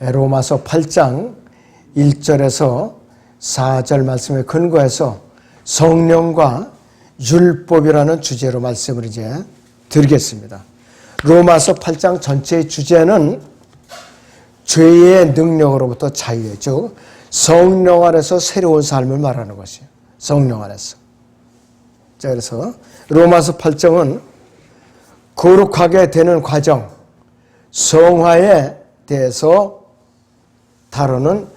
로마서 8장 1절에서 4절 말씀에 근거해서 성령과 율법이라는 주제로 말씀을 이제 드리겠습니다. 로마서 8장 전체의 주제는 죄의 능력으로부터 자유예요. 즉 성령 안에서 새로운 삶을 말하는 것이에요. 성령 안에서. 자, 그래서 로마서 8장은 거룩하게 되는 과정, 성화에 대해서 다루는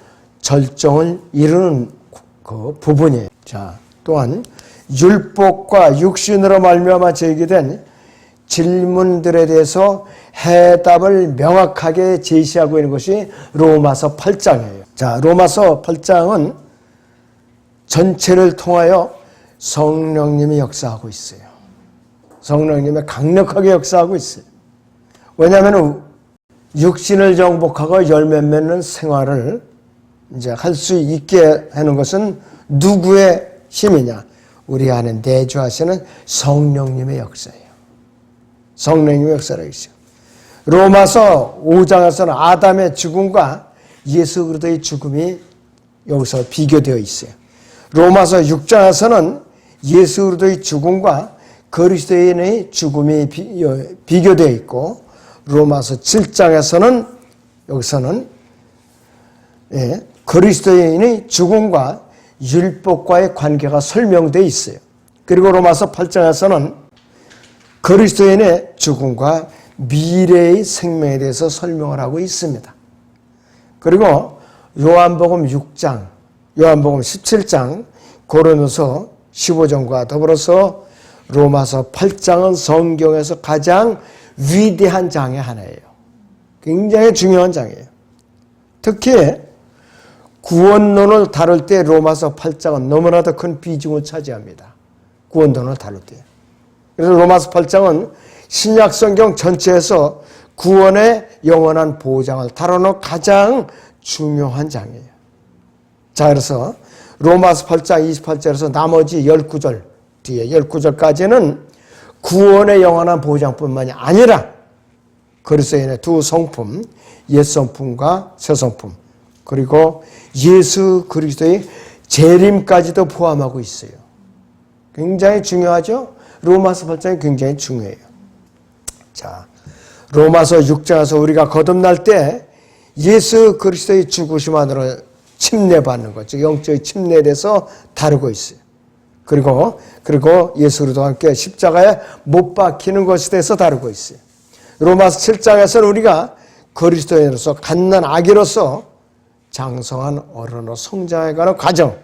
절정을 이루는 그 부분이에요. 자, 또한 율법과 육신으로 말미암아 제기된 질문들에 대해서 해답을 명확하게 제시하고 있는 것이 로마서 8장이에요. 자, 로마서 8장은 전체를 통하여 성령님이 역사하고 있어요. 성령님이 강력하게 역사하고 있어요. 왜냐하면 육신을 정복하고 열매 맺는 생활을 이제 할 수 있게 하는 것은 누구의 힘이냐? 우리 안에 내주하시는 성령님의 역사예요. 성령님의 역사라고 있어요. 로마서 5장에서는 아담의 죽음과 예수 그리스도의 죽음이 여기서 비교되어 있어요. 로마서 6장에서는 예수 그리스도의 죽음과 그리스도인의 죽음이 비교되어 있고, 로마서 7장에서는 여기서는 그리스도인의 죽음과 율법과의 관계가 설명되어 있어요. 그리고 로마서 8장에서는 그리스도인의 죽음과 미래의 생명에 대해서 설명을 하고 있습니다. 그리고 요한복음 6장, 요한복음 17장, 고린도서 15장과 더불어서 로마서 8장은 성경에서 가장 위대한 장의 하나예요. 굉장히 중요한 장이에요. 특히 구원론을 다룰 때 로마서 8장은 너무나도 큰 비중을 차지합니다. 구원론을 다룰 때. 그래서 로마서 8장은 신약 성경 전체에서 구원의 영원한 보장을 다루는 가장 중요한 장이에요. 자, 그래서 로마서 8장 28절에서 나머지 19절, 뒤에 19절까지는 구원의 영원한 보장뿐만이 아니라 그리스도인의 두 성품, 옛 성품과 새 성품, 그리고 예수 그리스도의 재림까지도 포함하고 있어요. 굉장히 중요하죠? 로마서 8장이 굉장히 중요해요. 자, 로마서 6장에서 우리가 거듭날 때 예수 그리스도의 죽으심 안으로 침례받는 것, 즉 영적인 침례에 대해서 다루고 있어요. 그리고 예수 그리스도와 함께 십자가에 못 박히는 것에 대해서 다루고 있어요. 로마서 7장에서는 우리가 그리스도인으로서 갓난 아기로서 장성한 어른으로 성장해가는 과정,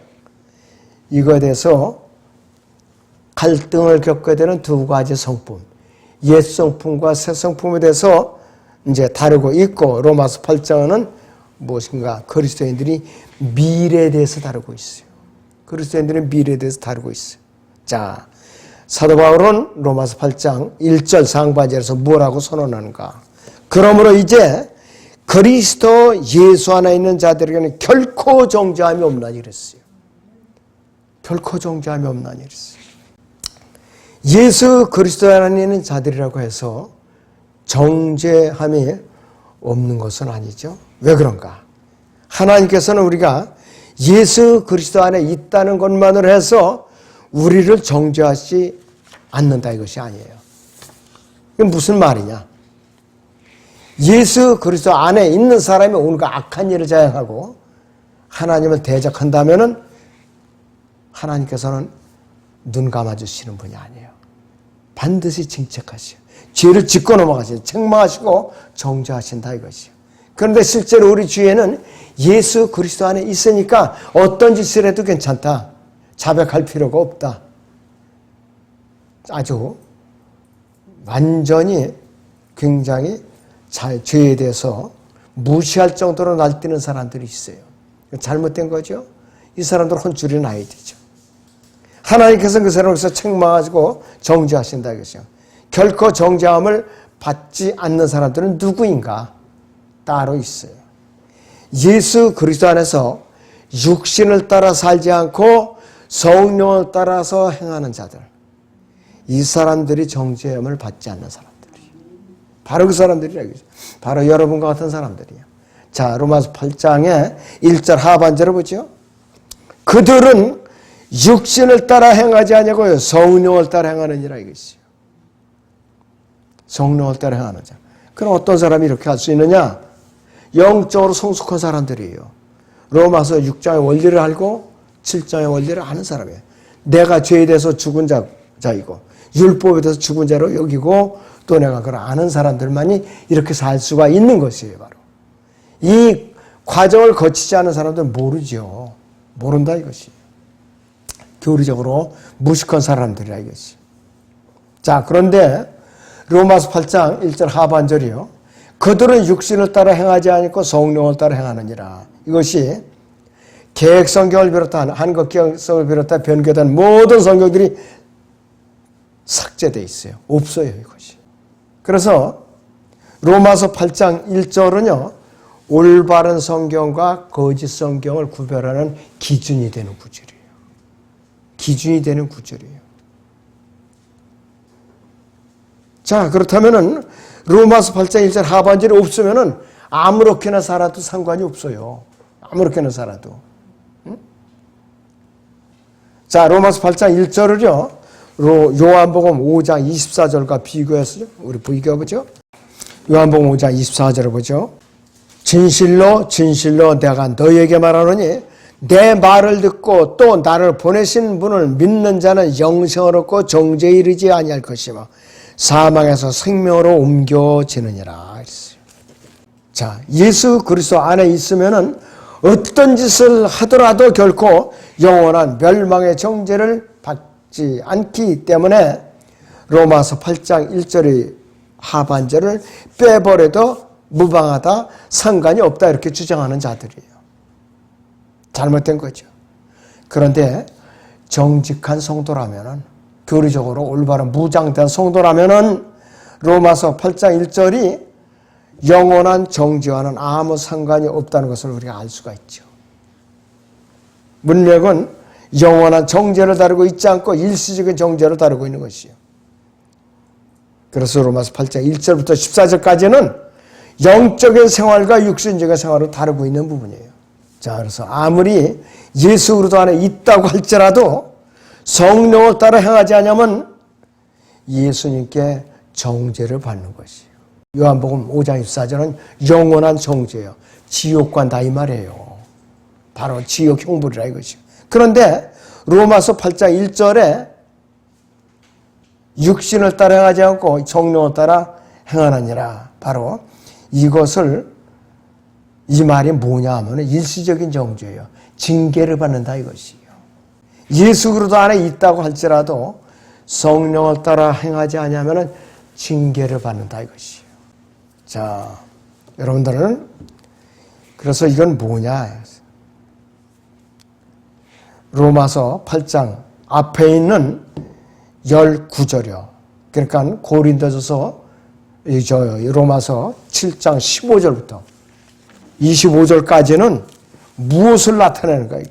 이거에 대해서 갈등을 겪게 되는 두 가지 성품, 옛 성품과 새 성품에 대해서 이제 다루고 있고, 로마서 8장은 무엇인가? 그리스도인들이 미래에 대해서 다루고 있어요. 그리스도인들은 미래에 대해서 다루고 있어요. 자, 사도 바울은 로마서 8장 1절 상반절에서 뭐라고 선언하는가? 그러므로 이제 그리스도 예수 안에 있는 자들에게는 결코 정죄함이 없나니 그랬어요. 결코 정죄함이 없나니 그랬어요. 예수 그리스도 안에 있는 자들이라고 해서 정죄함이 없는 것은 아니죠. 왜 그런가? 하나님께서는 우리가 예수 그리스도 안에 있다는 것만으로 해서 우리를 정죄하지 않는다 이것이 아니에요. 이게 무슨 말이냐? 예수 그리스도 안에 있는 사람이 온갖 악한 일을 자행하고 하나님을 대적한다면은 하나님께서는 눈 감아주시는 분이 아니에요. 반드시 징책하시오. 죄를 짚고 넘어가시고 책망하시고 정죄하신다 이것이요. 그런데 실제로 우리 주위에는 예수 그리스도 안에 있으니까 어떤 짓을 해도 괜찮다. 자백할 필요가 없다. 아주 완전히 굉장히 죄에 대해서 무시할 정도로 날뛰는 사람들이 있어요. 잘못된 거죠. 이 사람들은 혼쭐이 나야 되죠. 하나님께서 그 사람에서 책망하시고 정죄하신다 이것이요. 결코 정죄함을 받지 않는 사람들은 누구인가? 따로 있어요. 예수 그리스도 안에서 육신을 따라 살지 않고 성령을 따라서 행하는 자들, 이 사람들이 정죄함을 받지 않는 사람들이에요. 바로 그 사람들이라고. 바로 여러분과 같은 사람들이에요. 자, 로마서 8장의 1절 하반절을 보죠. 그들은 육신을 따라 행하지 아니하고요 성령을 따라 행하느니라 이것이요. 성령을 따라 행하는 자. 그럼 어떤 사람이 이렇게 할 수 있느냐? 영적으로 성숙한 사람들이에요. 로마서 6장의 원리를 알고 7장의 원리를 아는 사람이에요. 내가 죄에 대해서 죽은 자이고 율법에 대해서 죽은 자로 여기고 또 내가 그걸 아는 사람들만이 이렇게 살 수가 있는 것이에요. 바로 이 과정을 거치지 않은 사람들은 모르죠. 모른다 이것이. 교리적으로 무식한 사람들이라 이것이. 자, 그런데 로마서 8장 1절 하반절이요. 그들은 육신을 따라 행하지 않고 성령을 따라 행하느니라. 이것이 개혁성경을 비롯한 한국 개혁성을 비롯한 변개된 모든 성경들이 삭제되어 있어요. 없어요 이것이. 그래서 로마서 8장 1절은요. 올바른 성경과 거짓 성경을 구별하는 기준이 되는 구절이에요. 기준이 되는 구절이에요. 자, 그렇다면은 로마서 8장 1절 하반절이 없으면은 아무렇게나 살아도 상관이 없어요. 아무렇게나 살아도. 응? 자, 로마서 8장 1절을요. 요한복음 5장 24절과 비교해서 우리 비교해보죠. 요한복음 5장 24절을 보죠. 진실로 진실로 내가 너희에게 말하노니 내 말을 듣고 또 나를 보내신 분을 믿는 자는 영생을 얻고 정죄에 이르지 아니할 것이며 사망에서 생명으로 옮겨지느니라 했어요. 자, 예수 그리스도 안에 있으면은 어떤 짓을 하더라도 결코 영원한 멸망의 정죄를 받지 않기 때문에 로마서 8장 1절의 하반절을 빼버려도 무방하다, 상관이 없다 이렇게 주장하는 자들이에요. 잘못된 거죠. 그런데 정직한 성도라면은 교리적으로 올바른 무장된 성도라면은 로마서 8장 1절이 영원한 정죄와는 아무 상관이 없다는 것을 우리가 알 수가 있죠. 문맥은 영원한 정죄를 다루고 있지 않고 일시적인 정죄를 다루고 있는 것이요. 그래서 로마서 8장 1절부터 14절까지는 영적인 생활과 육신적인 생활을 다루고 있는 부분이에요. 자, 그래서 아무리 예수 그리스도 안에 있다고 할지라도 성령을 따라 행하지 않으면 예수님께 정죄를 받는 것이에요. 요한복음 5장 24절은 영원한 정죄예요. 지옥 간다 이 말이에요. 바로 지옥 형벌이라 이것이요. 그런데 로마서 8장 1절에 육신을 따라 행하지 않고 성령을 따라 행하느니라. 바로 이것을 이 말이 뭐냐 하면 일시적인 정죄예요. 징계를 받는다 이것이에요. 예수 그리스도 안에 있다고 할지라도 성령을 따라 행하지 않으면 징계를 받는다 이것이에요. 자, 여러분들은 그래서 이건 뭐냐? 로마서 8장 앞에 있는 19절이요. 그러니까 고린도전서 로마서 7장 15절부터 25절까지는 무엇을 나타내는 거예요?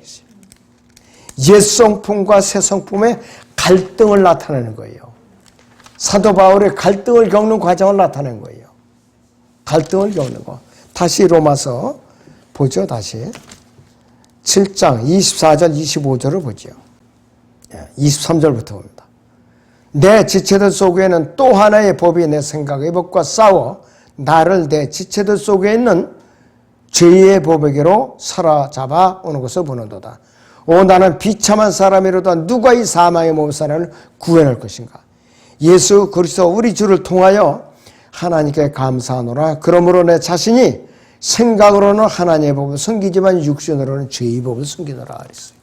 옛 성품과 새 성품의 갈등을 나타내는 거예요. 사도 바울의 갈등을 겪는 과정을 나타낸 거예요. 갈등을 겪는 거. 다시 로마서 보죠. 다시 7장 24절 25절을 보죠. 23절부터 봅니다. 내 지체들 속에는 또 하나의 법이 내 생각의 법과 싸워 나를 내 지체들 속에 있는 죄의 법에게로 사로잡아 오는 것을 보는도다. 오, 나는 비참한 사람이로다. 누가 이 사망의 몸 사람을 구해낼 것인가? 예수 그리스도 우리 주를 통하여 하나님께 감사하노라. 그러므로 내 자신이 생각으로는 하나님의 법을 숨기지만 육신으로는 죄의 법을 숨기노라 그랬어요.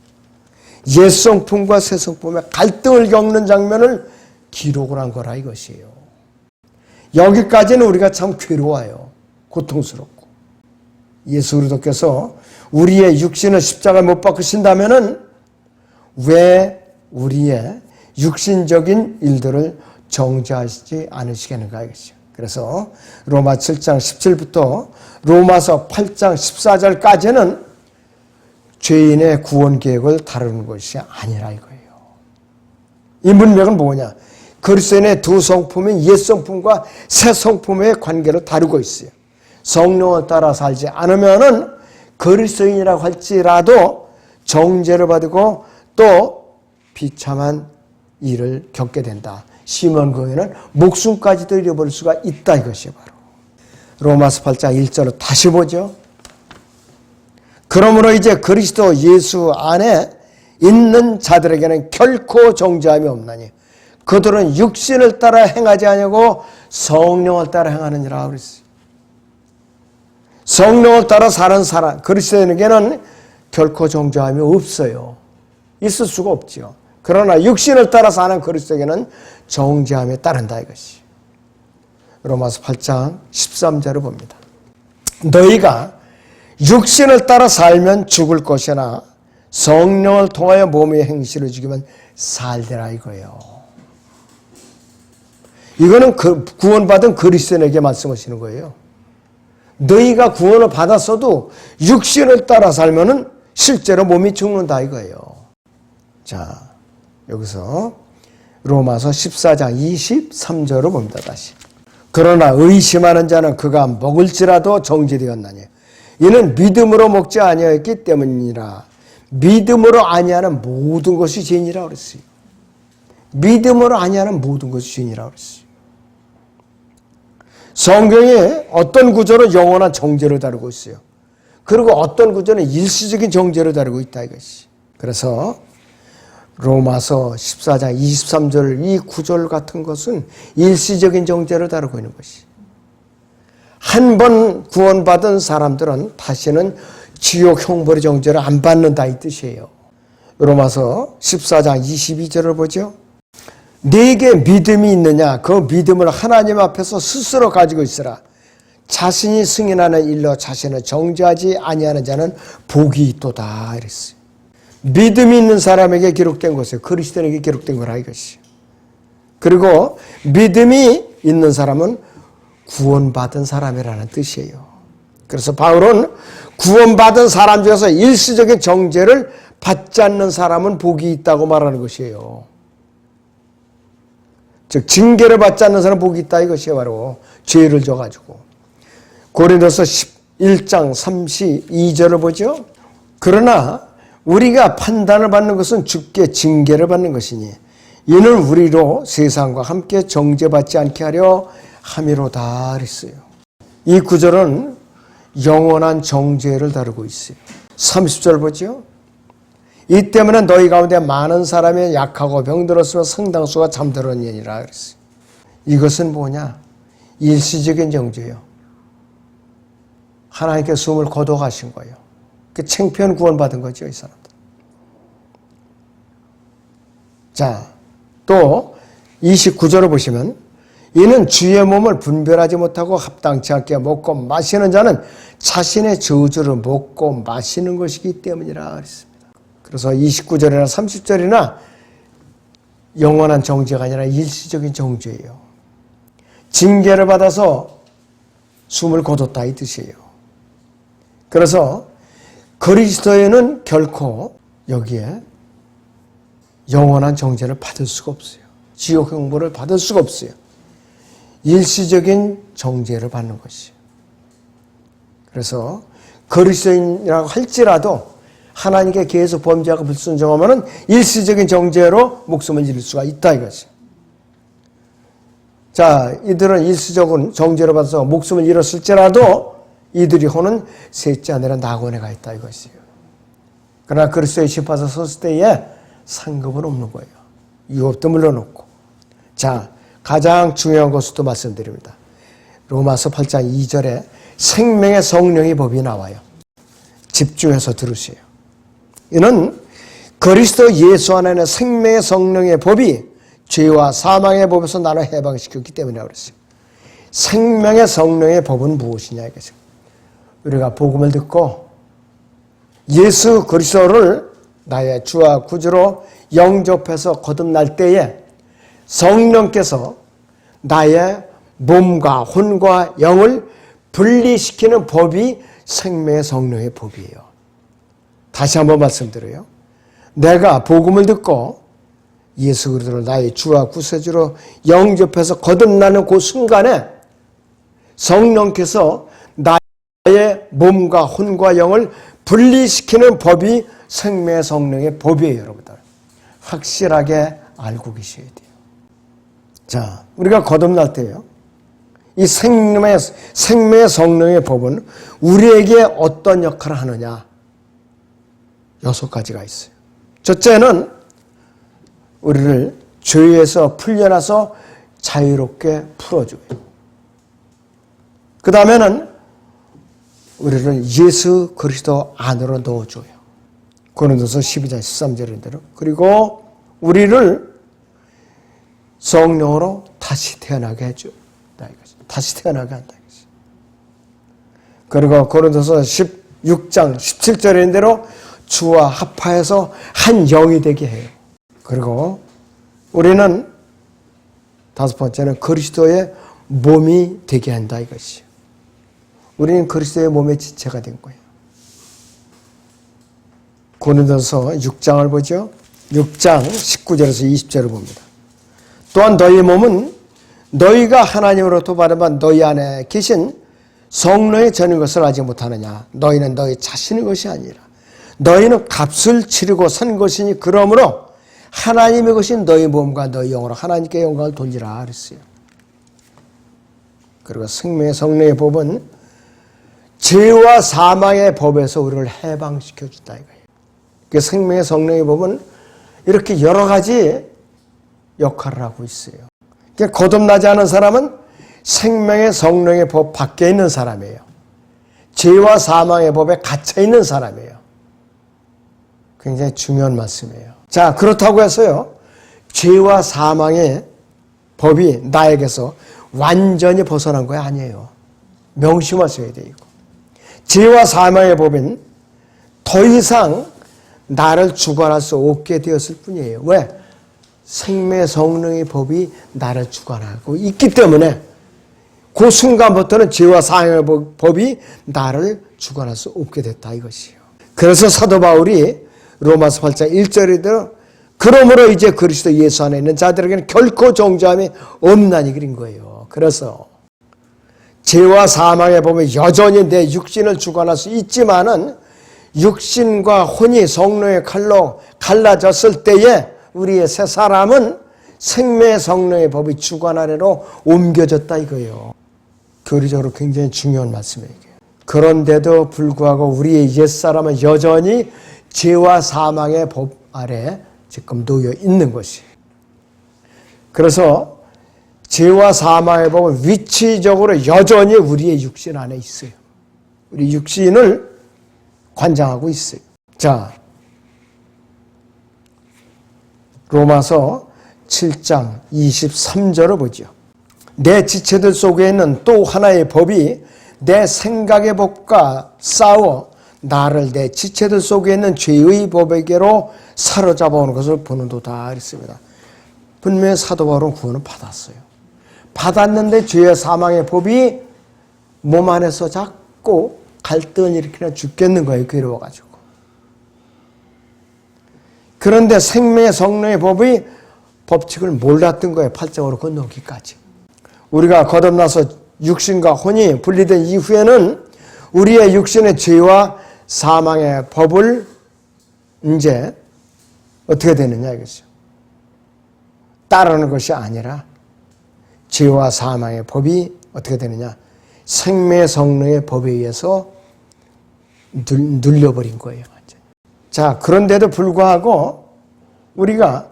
옛 성품과 새 성품의 갈등을 겪는 장면을 기록을 한 거라 이것이에요. 여기까지는 우리가 참 괴로워요. 고통스럽고. 예수 그리스도께서 우리의 육신을 십자가에 못 박으신다면은 왜 우리의 육신적인 일들을 정죄하시지 않으시겠는가 이것이죠. 그래서 로마 7장 17부터 로마서 8장 14절까지는 죄인의 구원 계획을 다루는 것이 아니라 이거예요. 이 문맥은 뭐냐? 그리스도인의 두 성품인 옛 성품과 새 성품의 관계를 다루고 있어요. 성령을 따라 살지 않으면은 그리스도인이라고 할지라도 정죄를 받고 또 비참한 일을 겪게 된다. 심한 거에는 목숨까지도 잃어버릴 수가 있다. 이것이 바로 로마서 8장 1절로 다시 보죠. 그러므로 이제 그리스도 예수 안에 있는 자들에게는 결코 정죄함이 없나니 그들은 육신을 따라 행하지 아니하고 성령을 따라 행하느니라 그랬어요. 성령을 따라 사는 사람, 그리스도인에게는 결코 정죄함이 없어요. 있을 수가 없지요. 그러나 육신을 따라 사는 그리스도에게는 정죄함이 따른다 이것이. 로마서 8장 13절을 봅니다. 너희가 육신을 따라 살면 죽을 것이나 성령을 통하여 몸의 행실을 죽이면 살리라 이거예요. 이거는 구원받은 그리스도인에게 말씀하시는 거예요. 너희가 구원을 받았어도 육신을 따라 살면은 실제로 몸이 죽는다 이거예요. 자, 여기서 로마서 14장 23절을 봅니다. 다시. 그러나 의심하는 자는 그가 먹을지라도 정죄되었나니 이는 믿음으로 먹지 아니하였기 때문이라. 믿음으로 아니하는 모든 것이 죄인이라 그랬어요. 믿음으로 아니하는 모든 것이 죄인이라 그랬어요. 성경에 어떤 구절은 영원한 정죄를 다루고 있어요. 그리고 어떤 구절은 일시적인 정죄를 다루고 있다 이것이. 그래서 로마서 14장 23절 이 구절 같은 것은 일시적인 정죄를 다루고 있는 것이. 한 번 구원받은 사람들은 다시는 지옥 형벌의 정죄를 안 받는다 이 뜻이에요. 로마서 14장 22절을 보죠. 네게 믿음이 있느냐 그 믿음을 하나님 앞에서 스스로 가지고 있으라. 자신이 승인하는 일로 자신을 정죄하지 아니하는 자는 복이 있도다 이랬어요. 믿음이 있는 사람에게 기록된 것이에요. 그리스도인에게 기록된 거라 이것이. 그리고 믿음이 있는 사람은 구원받은 사람이라는 뜻이에요. 그래서 바울은 구원받은 사람 중에서 일시적인 정죄를 받지 않는 사람은 복이 있다고 말하는 것이에요. 즉 징계를 받지 않는 사람은 복이 있다 이것이 바로 죄를 져가지고. 고린도서 11장 32절을 보죠. 그러나 우리가 판단을 받는 것은 주께 징계를 받는 것이니 이는 우리로 세상과 함께 정죄받지 않게 하려 함이로다 그랬어요. 이 구절은 영원한 정죄를 다루고 있어요. 30절 보죠. 이 때문에 너희 가운데 많은 사람이 약하고 병들었으며 상당수가 잠들었느니라 그랬어요. 이것은 뭐냐? 일시적인 정죄예요. 하나님께 숨을 거둬가신 거예요. 그 창피한 구원받은 거죠, 이 사람들. 자, 또 29절을 보시면 이는 주의 몸을 분별하지 못하고 합당치 않게 먹고 마시는 자는 자신의 저주를 먹고 마시는 것이기 때문이라 그랬습니다. 그래서 29절이나 30절이나 영원한 정죄가 아니라 일시적인 정죄예요. 징계를 받아서 숨을 거뒀다 이 뜻이에요. 그래서 그리스도인은 결코 여기에 영원한 정죄를 받을 수가 없어요. 지옥 형벌을 받을 수가 없어요. 일시적인 정죄를 받는 것이에요. 그래서 그리스도인이라고 할지라도 하나님께 계속 범죄하고 불순종하면 일시적인 정죄로 목숨을 잃을 수가 있다 이거지. 자, 이들은 일시적인 정죄를 받아서 목숨을 잃었을지라도 이들이 호는 셋째 아내라 낙원에 가 있다 이것이에요. 그러나 그리스도의 심판서 섰을 때에 상급은 없는 거예요. 유업도 물러놓고. 자, 가장 중요한 것도 말씀드립니다. 로마서 8장 2절에 생명의 성령의 법이 나와요. 집중해서 들으세요. 이는 그리스도 예수 안에는 생명의 성령의 법이 죄와 사망의 법에서 나를 해방시켰기 때문이라고 그랬어요. 생명의 성령의 법은 무엇이냐 이거죠. 우리가 복음을 듣고 예수 그리스도를 나의 주와 구주로 영접해서 거듭날 때에 성령께서 나의 몸과 혼과 영을 분리시키는 법이 생명의 성령의 법이에요. 다시 한번 말씀드려요. 내가 복음을 듣고 예수 그리스도를 나의 주와 구세주로 영접해서 거듭나는 그 순간에 성령께서 나의 몸과 혼과 영을 분리시키는 법이 생명의 성령의 법이에요, 여러분들. 확실하게 알고 계셔야 돼요. 자, 우리가 거듭날 때요, 이 생명의 성령의 법은 우리에게 어떤 역할을 하느냐? 6가지가 있어요. 첫째는 우리를 죄에서 풀려나서 자유롭게 풀어줘요. 그 다음에는 우리를 예수 그리스도 안으로 넣어줘요. 고린도서 12장 13절인 대로. 그리고 우리를 성령으로 다시 태어나게 해줘요. 다시 태어나게 한다. 그리고 고린도서 16장 17절인 대로 주와 합하여서 한 영이 되게 해요. 그리고 우리는 5번째는 그리스도의 몸이 되게 한다 이것이요. 우리는 그리스도의 몸의 지체가 된 거예요. 고린도서 6장을 보죠. 6장 19절에서 20절을 봅니다. 또한 너희 몸은 너희가 하나님으로부터 받은 너희 안에 계신 성령의 전인 것을 알지 못하느냐. 너희는 너희 자신의 것이 아니라 너희는 값을 치르고 산 것이니 그러므로 하나님의 것인 너희 몸과 너희 영으로 하나님께 영광을 돌리라 그랬어요. 그리고 생명의 성령의 법은 죄와 사망의 법에서 우리를 해방시켜준다 이거예요. 그 생명의 성령의 법은 이렇게 여러 가지 역할을 하고 있어요. 그러니까 거듭나지 않은 사람은 생명의 성령의 법 밖에 있는 사람이에요. 죄와 사망의 법에 갇혀 있는 사람이에요. 굉장히 중요한 말씀이에요. 자, 그렇다고 해서요, 죄와 사망의 법이 나에게서 완전히 벗어난 거 아니에요. 명심하셔야 돼요. 죄와 사망의 법은 더 이상 나를 주관할 수 없게 되었을 뿐이에요. 왜? 생명의 성령의 법이 나를 주관하고 있기 때문에 그 순간부터는 죄와 사망의 법이 나를 주관할 수 없게 됐다 이것이에요. 그래서 사도 바울이 로마서 8장 1절에도 그러므로 이제 그리스도 예수 안에 있는 자들에게는 결코 정죄함이 없나니 그린 거예요. 그래서 죄와 사망의 법은 여전히 내 육신을 주관할 수 있지만은 육신과 혼이 성령의 칼로 갈라졌을 때에 우리의 새 사람은 생명의 성령의 법이 주관 아래로 옮겨졌다 이거예요. 교리적으로 굉장히 중요한 말씀이에요. 그런데도 불구하고 우리의 옛사람은 여전히 죄와 사망의 법 아래 지금 놓여 있는 것이에요. 그래서 죄와 사망의 법은 위치적으로 여전히 우리의 육신 안에 있어요. 우리 육신을 관장하고 있어요. 자, 로마서 7장 23절을 보죠. 내 지체들 속에 있는 또 하나의 법이 내 생각의 법과 싸워 나를 내 지체들 속에 있는 죄의 법에게로 사로잡아오는 것을 보는도다 그랬습니다. 분명히 사도 바울은 구원을 받았어요. 받았는데 죄와 사망의 법이 몸 안에서 자꾸 갈등을 일으키나 죽겠는 거예요. 괴로워가지고. 그런데 생명의 성령의 법의 법칙을 몰랐던 거예요. 8장으로 건너기까지. 우리가 거듭나서 육신과 혼이 분리된 이후에는 우리의 육신의 죄와 사망의 법을 이제 어떻게 되느냐 이거죠. 따르는 것이 아니라 죄와 사망의 법이 어떻게 되느냐. 생명의 성령의 법에 의해서 눌려버린 거예요. 자, 그런데도 불구하고 우리가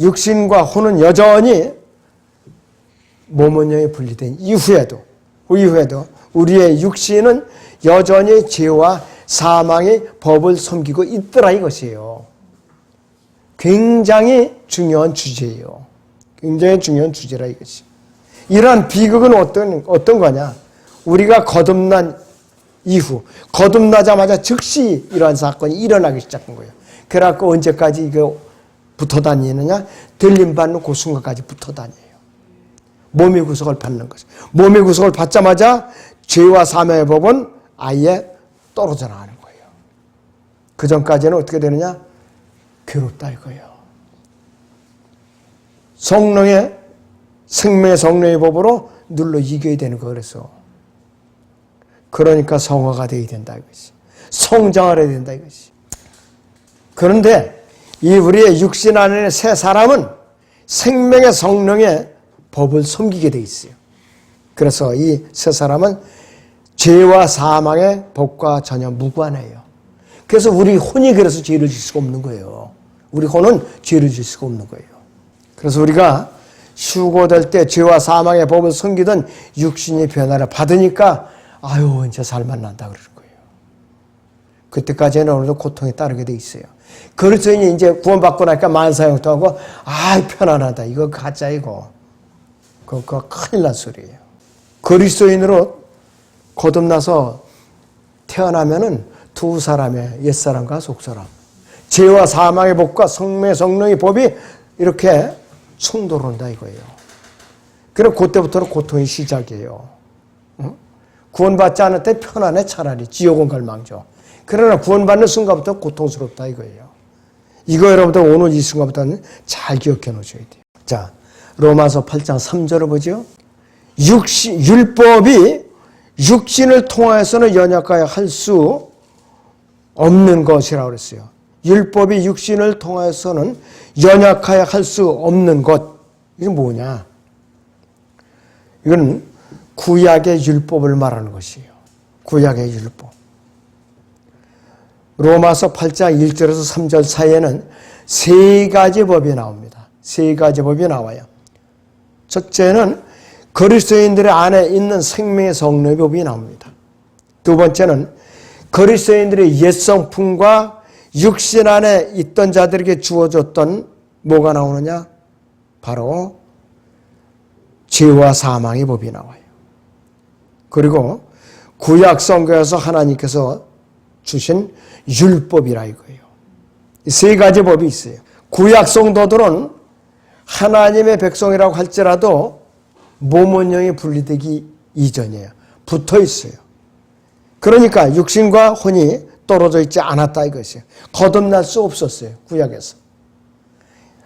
육신과 혼은 여전히 몸은 영이 분리된 이후에도 우리의 육신은 여전히 죄와 사망의 법을 섬기고 있더라 이것이에요. 굉장히 중요한 주제예요. 굉장히 중요한 주제라 이것이. 이러한 비극은 어떤 거냐? 우리가 거듭난 이후, 거듭나자마자 즉시 이러한 사건이 일어나기 시작한 거예요. 그래갖고 언제까지 이거 붙어 다니느냐? 들림받는 그 순간까지 붙어 다녀요. 몸의 구속을 받는 거죠. 몸의 구속을 받자마자 죄와 사망의 법은 아예 떨어져 나가는 거예요. 그 전까지는 어떻게 되느냐? 괴롭다 이거예요. 생명의 성령의 법으로 눌러 이겨야 되는 거 그래서. 그러니까 성화가 되어야 된다 이것이. 성장을 해야 된다 이것이. 그런데 이 우리의 육신 안에 새 사람은 생명의 성령의 법을 섬기게 돼 있어요. 그래서 이 새 사람은 죄와 사망의 법과 전혀 무관해요. 그래서 우리 혼이 그래서 죄를 질 수가 없는 거예요. 우리 혼은 죄를 질 수가 없는 거예요. 그래서 우리가 휴고될 때 죄와 사망의 법을 섬기던 육신의 변화를 받으니까 아유 이제 살만 난다 그러는 거예요. 그때까지는 어느 정도 고통에 따르게 돼 있어요. 그리스도인이 이제 구원받고 나니까 만사형도 하고 아 편안하다 이거 가짜이고 그거 큰일 난 소리예요. 그리스도인으로 거듭나서 태어나면은 두 사람의 옛사람과 속사람, 죄와 사망의 법과 성령의 성령의 법이 이렇게 충돌한다 이거예요. 그럼 그때부터는 고통이 시작이에요. 구원받지 않을 때 편안해 차라리 지옥은 갈망죠. 그러나 구원받는 순간부터 고통스럽다 이거예요. 이거 여러분들 오늘 이 순간부터는 잘 기억해 놓으셔야 돼요. 자, 로마서 8장 3절을 보죠. 율법이 육신을 통하여서는 연약하여 할 수 없는 것이라고 그랬어요. 율법이 육신을 통하여서는 연약하여 할 수 없는 것. 이게 뭐냐? 이건 구약의 율법을 말하는 것이에요. 구약의 율법. 로마서 8장 1절에서 3절 사이에는 세 가지 법이 나옵니다. 세 가지 법이 나와요. 첫째는 그리스도인들의 안에 있는 생명의 성령의 법이 나옵니다. 두 번째는 그리스도인들의 옛 성품과 육신 안에 있던 자들에게 주어졌던 뭐가 나오느냐? 바로 죄와 사망의 법이 나와요. 그리고 구약 성경에서 하나님께서 주신 율법이라 이거예요. 이 세 가지 법이 있어요. 구약 성도들은 하나님의 백성이라고 할지라도 모몬령에 분리되기 이전이에요. 붙어 있어요. 그러니까 육신과 혼이 떨어져 있지 않았다 이것이에요. 거듭날 수 없었어요. 구약에서.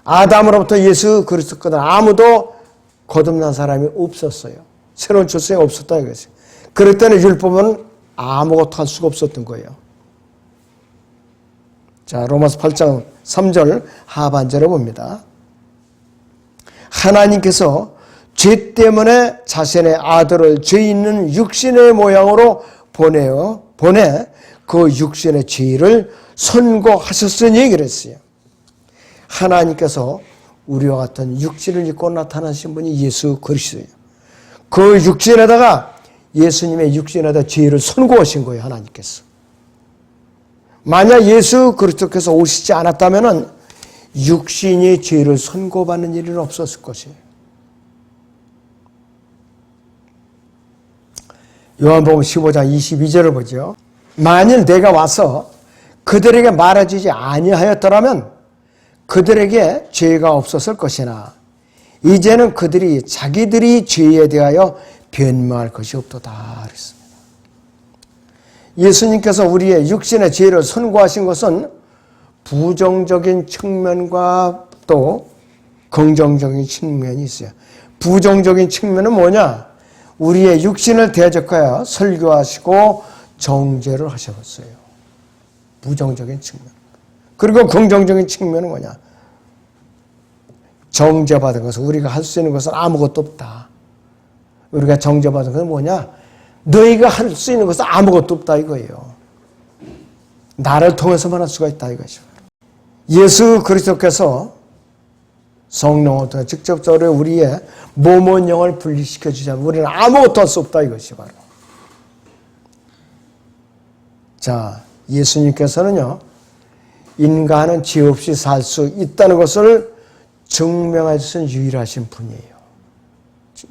아담으로부터 예수 그리스도까지 아무도 거듭난 사람이 없었어요. 새로운 출생이 없었다 이것이에요. 그럴 때는 율법은 아무것도 할 수가 없었던 거예요. 자, 로마서 8장 3절 하반절에 봅니다. 하나님께서 죄 때문에 자신의 아들을 죄 있는 육신의 모양으로 보내 그 육신의 죄를 선고하셨으니 그랬어요. 하나님께서 우리와 같은 육신을 입고 나타나신 분이 예수 그리스도예요. 그 육신에다가 예수님의 육신에다 죄를 선고하신 거예요. 하나님께서. 만약 예수 그리스도께서 오시지 않았다면 육신이 죄를 선고받는 일은 없었을 것이에요. 요한복음 15장 22절을 보죠. 만일 내가 와서 그들에게 말해주지 아니하였더라면 그들에게 죄가 없었을 것이나 이제는 그들이 자기들이 죄에 대하여 변명할 것이 없도다 그랬습니다. 예수님께서 우리의 육신의 죄를 선고하신 것은 부정적인 측면과 또 긍정적인 측면이 있어요. 부정적인 측면은 뭐냐? 우리의 육신을 대적하여 설교하시고 정죄를 하셨어요. 부정적인 측면. 그리고 긍정적인 측면은 뭐냐? 정죄받은 것은 우리가 할 수 있는 것은 아무것도 없다. 우리가 정죄받은 것은 뭐냐? 너희가 할 수 있는 것은 아무것도 없다 이거예요. 나를 통해서만 할 수가 있다 이것이죠. 예수 그리스도께서 성령을 통해 직접적으로 우리의 몸은 영을 분리시켜 주자면 우리는 아무것도 할 수 없다 이것이 바로. 자, 예수님께서는요, 인간은 죄 없이 살 수 있다는 것을 증명해 주신 유일하신 분이에요.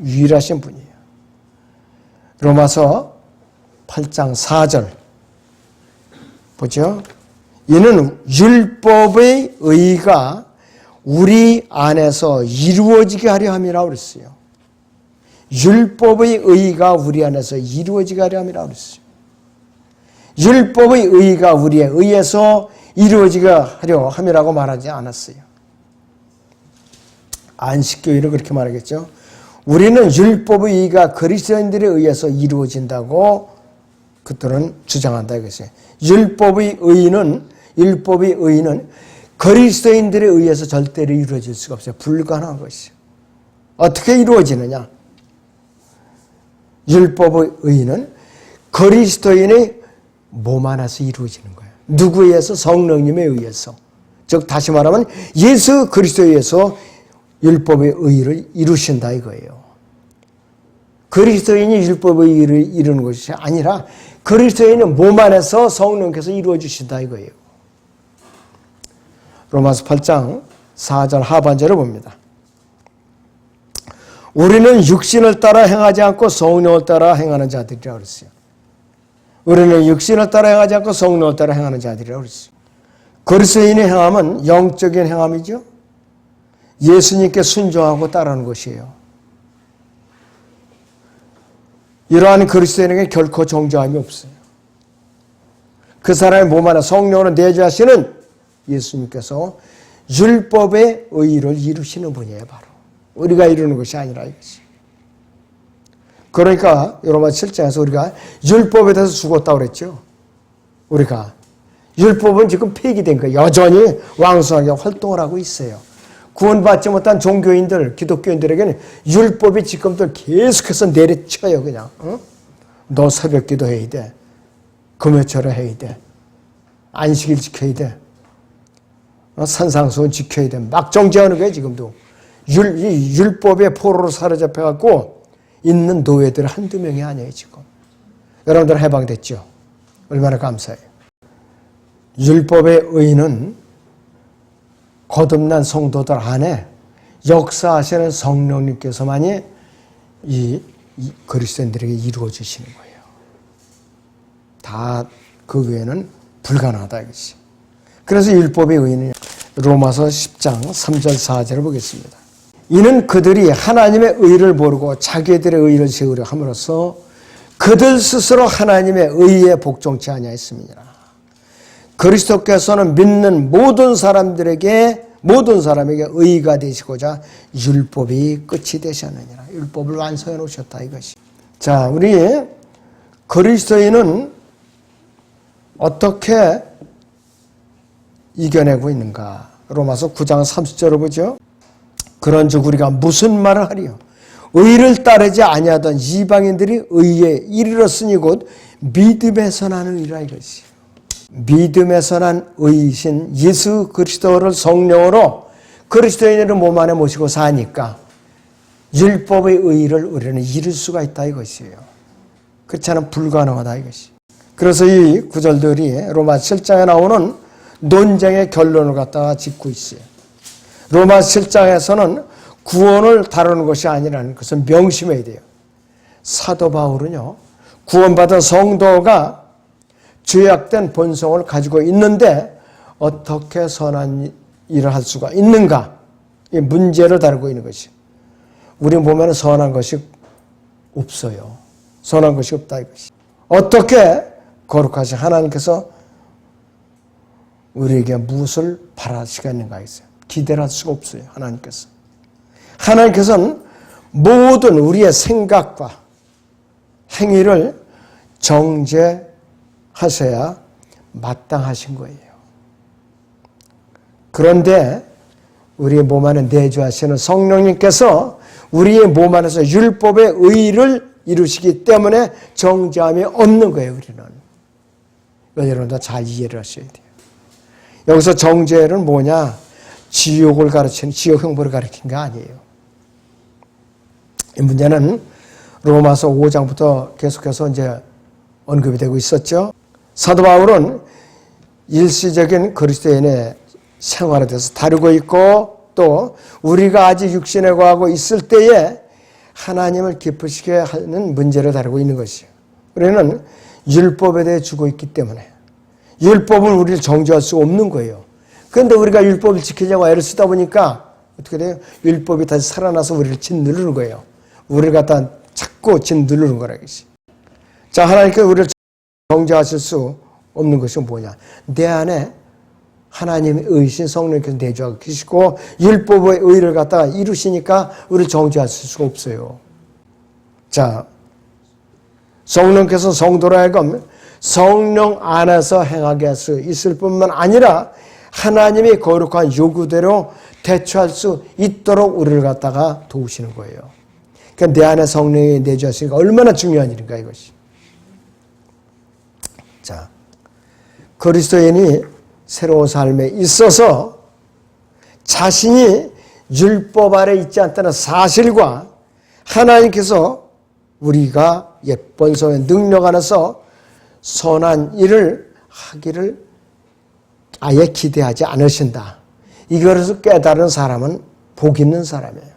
유일하신 분이에요. 로마서 8장 4절 보죠. 이는 율법의 의가 우리 안에서 이루어지게 하려 함이라고 그랬어요. 율법의 의가 우리 안에서 이루어지게 하려 함이라고 그랬어요. 율법의 의가 우리에 의해서 이루어지게 하려 함이라고 말하지 않았어요. 안식교회를 그렇게 말하겠죠. 우리는 율법의 의가 그리스도인들에 의해서 이루어진다고 그들은 주장한다 이것이. 율법의 의는 그리스도인들에 의해서 절대로 이루어질 수가 없어요. 불가능한 것이요. 어떻게 이루어지느냐? 율법의 의는 그리스도인의 몸 안에서 이루어지는 거예요. 누구에 의해서? 성령님에 의해서. 즉 다시 말하면 예수 그리스도에 의해서 율법의 의를 이루신다 이거예요. 그리스도인이 율법의 의를 이루는 것이 아니라 그리스도인은 몸 안에서 성령께서 이루어 주신다 이거예요. 로마서 8장 4절 하반절을 봅니다. 우리는 육신을 따라 행하지 않고 성령을 따라 행하는 자들이라고 그랬어요. 우리는 육신을 따라 행하지 않고 성령을 따라 행하는 자들이라고 그랬어요. 그리스도인의 행함은 영적인 행함이죠. 예수님께 순종하고 따르는 것이에요. 이러한 그리스도인에게 결코 정죄함이 없어요. 그 사람의 몸 안에 성령으로 내주하시는 예수님께서 율법의 의를 이루시는 분이에요. 바로 우리가 이루는 것이 아니라 이것이. 그러니까 로마서 7장에서 우리가 율법에 대해서 죽었다고 그랬죠. 우리가 율법은 지금 폐기된 거예요. 여전히 왕성하게 활동을 하고 있어요. 구원받지 못한 종교인들, 기독교인들에게는 율법이 지금도 계속해서 내리쳐요. 그냥 너 새벽기도 해야 돼. 금요철에 해야 돼. 안식일 지켜야 돼. 산상수훈 지켜야 돼. 막 정죄하는 거예요. 지금도. 율법의 포로로 사로잡혀갖고 있는 노예들 한두 명이 아니에요. 지금. 여러분들 해방됐죠? 얼마나 감사해요. 율법의 의는 거듭난 성도들 안에 역사하시는 성령님께서만이 이 그리스도인들에게 이루어 주시는 거예요. 다 그 외에는 불가능하다 이것이. 그래서 율법의 의는 로마서 10장 3절 4절을 보겠습니다. 이는 그들이 하나님의 의를 모르고 자기들의 의를 세우려 함으로써 그들 스스로 하나님의 의에 복종치 아니하였음이니라. 그리스도께서는 믿는 모든 사람에게 의가 되시고자 율법이 끝이 되셨느니라. 율법을 완성해 놓으셨다 이것이. 자, 우리 그리스도인은 어떻게 이겨내고 있는가? 로마서 9장 30절을 보죠. 그런즉 우리가 무슨 말을 하리요? 의를 따르지 아니하던 이방인들이 의에 이르렀으니 곧 믿음에서 나는 의라 이것이. 믿음에서 난 의이신 예수 그리스도를 성령으로 그리스도인을 몸 안에 모시고 사니까 율법의 의를 우리는 이룰 수가 있다 이것이에요. 그렇지 않으면 불가능하다 이것이. 그래서 이 구절들이 로마 7장에 나오는 논쟁의 결론을 갖다가 짚고 있어요. 로마 7장에서는 구원을 다루는 것이 아니라는 것을 명심해야 돼요. 사도 바울은요, 구원받은 성도가 죄악된 본성을 가지고 있는데 어떻게 선한 일을 할 수가 있는가? 이 문제를 다루고 있는 것이. 우리 몸에는 선한 것이 없어요. 선한 것이 없다 이것이. 어떻게 거룩하신 하나님께서 우리에게 무엇을 바라시겠는가 했어요. 기대를 할 수가 없어요. 하나님께서. 하나님께서는 모든 우리의 생각과 행위를 정죄하셔야 마땅하신 거예요. 그런데 우리의 몸 안에 내주하시는 성령님께서 우리의 몸 안에서 율법의 의를 이루시기 때문에 정죄함이 없는 거예요. 우리는. 여러분도 잘 이해를 하셔야 돼요. 여기서 정죄는 뭐냐? 지옥을 가르치는, 지옥 형벌을 가르친 게 아니에요. 이 문제는 로마서 5장부터 계속해서 이제 언급이 되고 있었죠. 사도 바울은 일시적인 그리스도인의 생활에 대해서 다루고 있고 또 우리가 아직 육신에 거하고 있을 때에 하나님을 기쁘시게 하는 문제를 다루고 있는 것이에요. 우리는 율법에 대해 주고 있기 때문에 율법은 우리를 정죄할 수 없는 거예요. 그런데 우리가 율법을 지키려고 애를 쓰다 보니까 어떻게 돼요? 율법이 다시 살아나서 우리를 짓누르는 거예요. 우리를 갖다 자꾸 짓누르는 거라겠지. 자, 하나님께서 우리를 정죄하실 수 없는 것이 뭐냐? 내 안에 하나님의 의신 성령께서 내주하고 계시고 율법의 의를 갖다가 이루시니까 우리를 정죄하실 수가 없어요. 자, 성령께서 성도로 하여금 성령 안에서 행하게 할 수 있을 뿐만 아니라 하나님의 거룩한 요구대로 대처할 수 있도록 우리를 갖다가 도우시는 거예요. 그러니까 내 안에 성령이 내주하시니까 얼마나 중요한 일인가 이것이. 자, 그리스도인이 새로운 삶에 있어서 자신이 율법 아래 있지 않다는 사실과 하나님께서 우리가 옛 본성의 능력 안에서 선한 일을 하기를 아예 기대하지 않으신다. 이것을 깨달은 사람은 복 있는 사람이에요.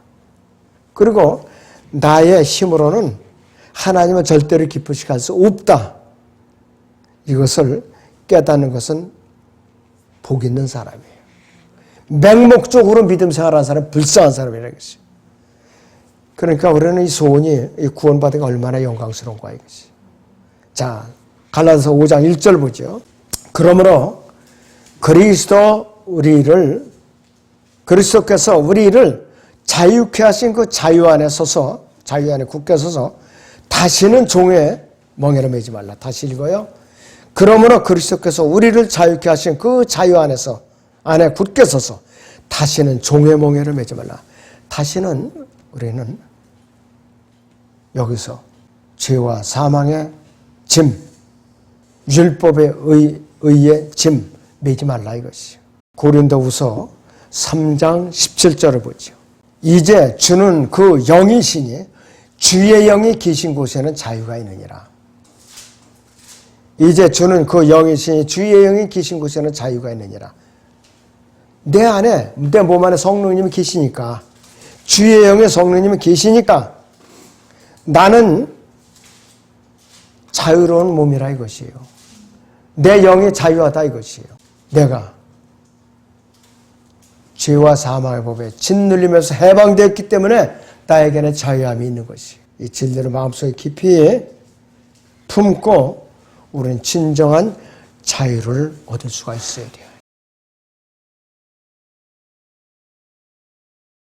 그리고 나의 힘으로는 하나님을 절대로 기쁘시게 할 수 없다. 이것을 깨닫는 것은 복 있는 사람이에요. 맹목적으로 믿음 생활하는 사람은 불쌍한 사람이라는 것이에요. 그러니까 우리는 이 소원이 이 구원받은 게 얼마나 영광스러운가 이것이. 자, 갈라디아서 5장 1절 보죠. 그러므로 그리스도께서 우리를 자유케 하신 그 자유 안에 서서, 자유 안에 굳게 서서 다시는 종의 멍에를 매지 말라. 다시 읽어요. 그러므로 그리스도께서 우리를 자유케 하신 그 자유 안에 굳게 서서 다시는 종의 멍에를 매지 말라. 다시는 우리는 여기서 죄와 사망의 짐, 율법에 의해 짐 매지 말라 이것이요. 고린도후서 3장 17절을 보죠. 이제 주는 그 영이시니 주의 영이 계신 곳에는 자유가 있느니라. 이제 주는 그 영이시니 주의 영이 계신 곳에는 자유가 있느니라. 내 안에, 내 몸 안에 성령님이 계시니까, 주의 영의 성령님이 계시니까 나는 자유로운 몸이라 이것이에요. 내 영이 자유하다 이것이에요. 내가 죄와 사망의 법에 짓눌리면서 해방되었기 때문에 나에게는 자유함이 있는 것이에요. 이 진리를 마음속에 깊이 품고 우리는 진정한 자유를 얻을 수가 있어야 돼요.